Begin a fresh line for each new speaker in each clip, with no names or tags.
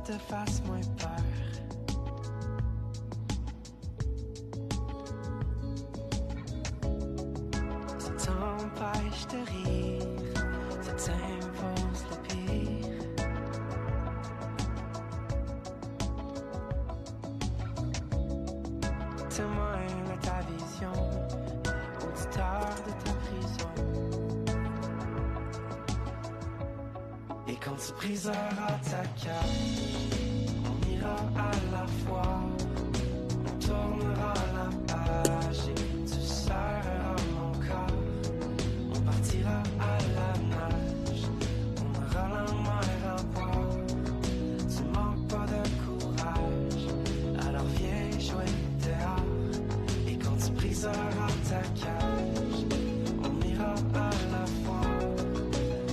te fasse moins peur. Ça t'empêche de rire, ça t'impose le pire. Témoin de ta vision, auditeur de ta prison. Et quand tu briseras ta cage, on ira à la fois, on tournera la page et tu serreras mon corps. On partira à la nage, on aura la mer à boire. Tu manques pas de courage, alors viens jouer dehors. Et quand tu briseras ta cage, on ira à la fois,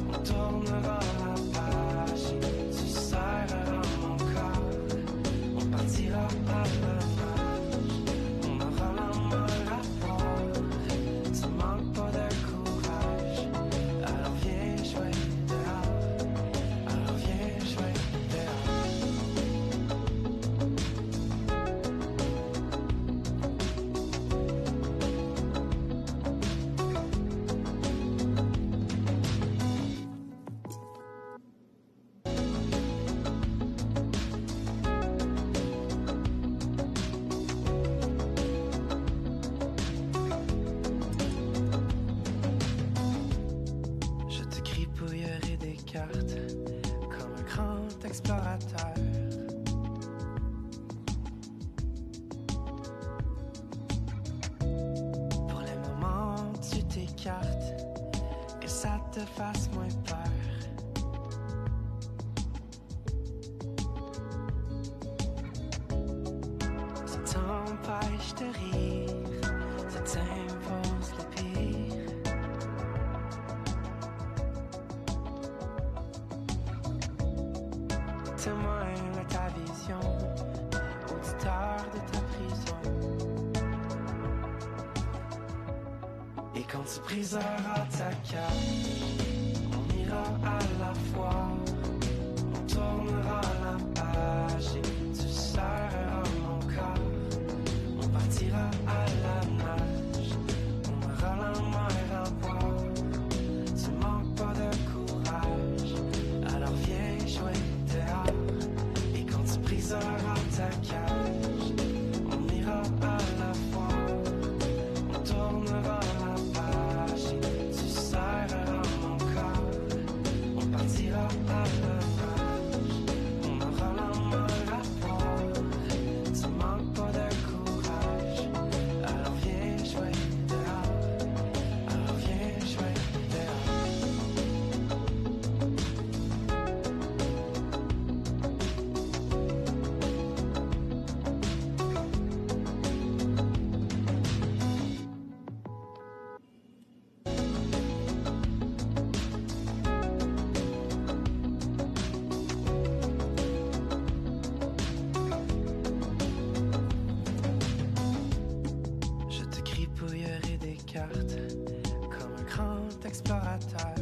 on tournera la page et tu serreras mon corps. On partira à la nage, on aura la mer à boire. Tu manques pas de courage, alors viens jouer dehors. Alors viens jouer dehors. Je te gribouillerai des cartes comme un grand explorateur. Pour les moments où tu t'écartes, que ça te fasse moins peur. Ça t'empêche de rire, ça t'impose le pire. Témoin de ta vision, auditeur de ta prison. Et quand tu briseras ta cage, on ira à la fois, on tournera la page et tu serreras mon corps. On partira à la nage, on aura la mer à boire. Tu manques pas de courage, alors viens jouer dehors. Et quand tu briseras ta cage, on ira à la fois, on tournera la page et tu serreras mon corps. On partira à la nage, on aura la mer à boire. Tu manques pas de courage, alors viens jouer dehors. Alors viens jouer dehors. Je te gribouillerai des cartes comme un grand explorateur.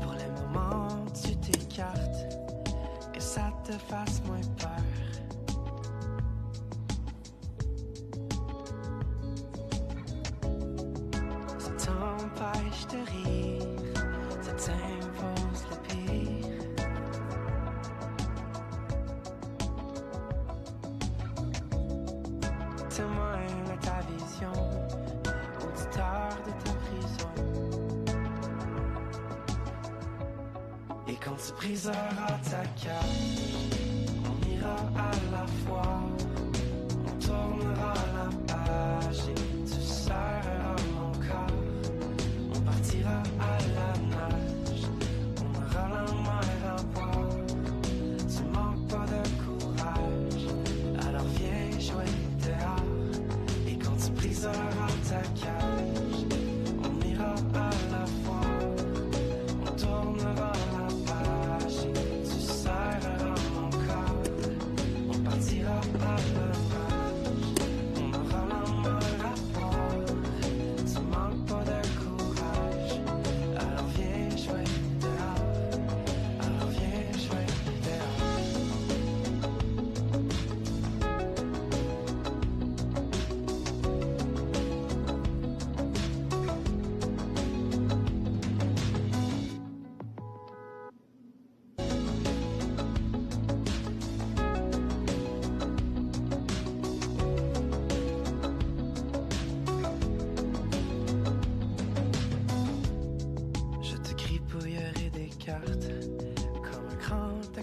Pour les moments où tu t'écartes, que ça te fasse moins peur. Ça t'empêche de rire, ça t'impose le pire. Témoin de ta vision, auditeur de ta prison. Et quand tu briseras ta cage, on ira à la fois, on tournera la page et tu serreras mon corps. On partira à la nage, on aura la mer à boire. Tu manques pas de courage, alors viens jouer dehors. Et quand tu briseras ta cage, on ira à la fois, on tournera la page et tu serreras mon corps. On partira à la nage, on aura la mer à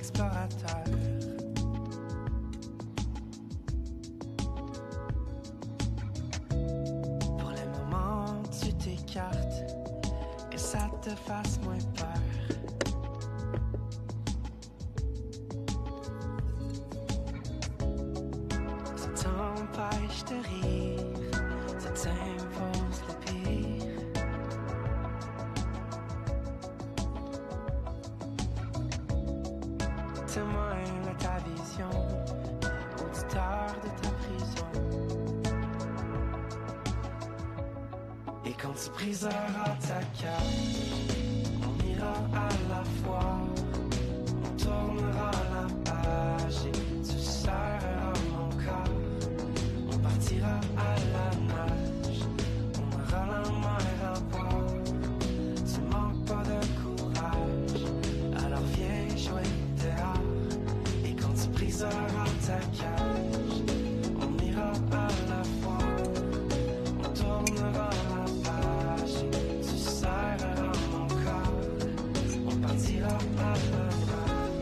explorateur. Pour les moments où tu t'écartes, que ça te fasse moins peur. Ça t'empêche de rire, ça t'impose le pire. Témoin de ta vision, auditeur de ta prison. Et quand tu briseras ta cage, on ira à la fois, on tournera la page et tu serreras mon corps. On partira à la nage, on aura la mer à boire. Tu manques pas de courage, alors viens jouer dehors. Et quand tu briseras ta cage, on ira à la fois, on tournera la page et tu serreras mon corps. On partira à la nage,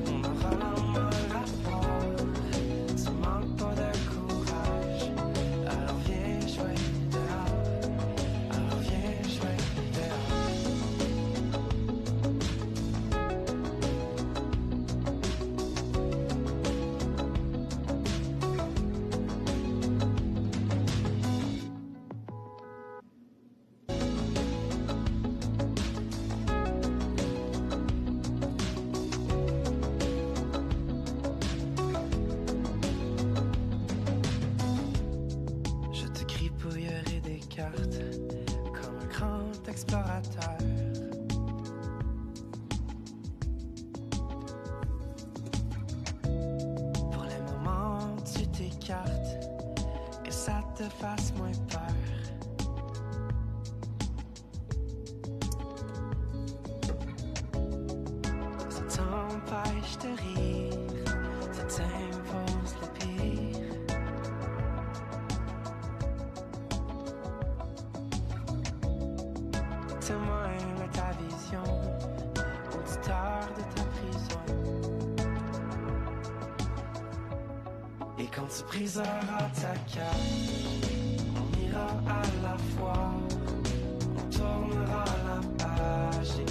on aura la mer à boire. Tu manques pas de courage, alors viens jouer dehors, alors viens jouer dehors. Je te gribouillerai des cartes comme un grand explorateur. Pour les moments où tu t'écartes, que ça te fasse moins peur. Ça t'empêche de rire, ça t'impose le pire. Témoin de ta vision, auditeur de ta prison. Et quand tu briseras ta cage, on ira à la fois, on tournera la page et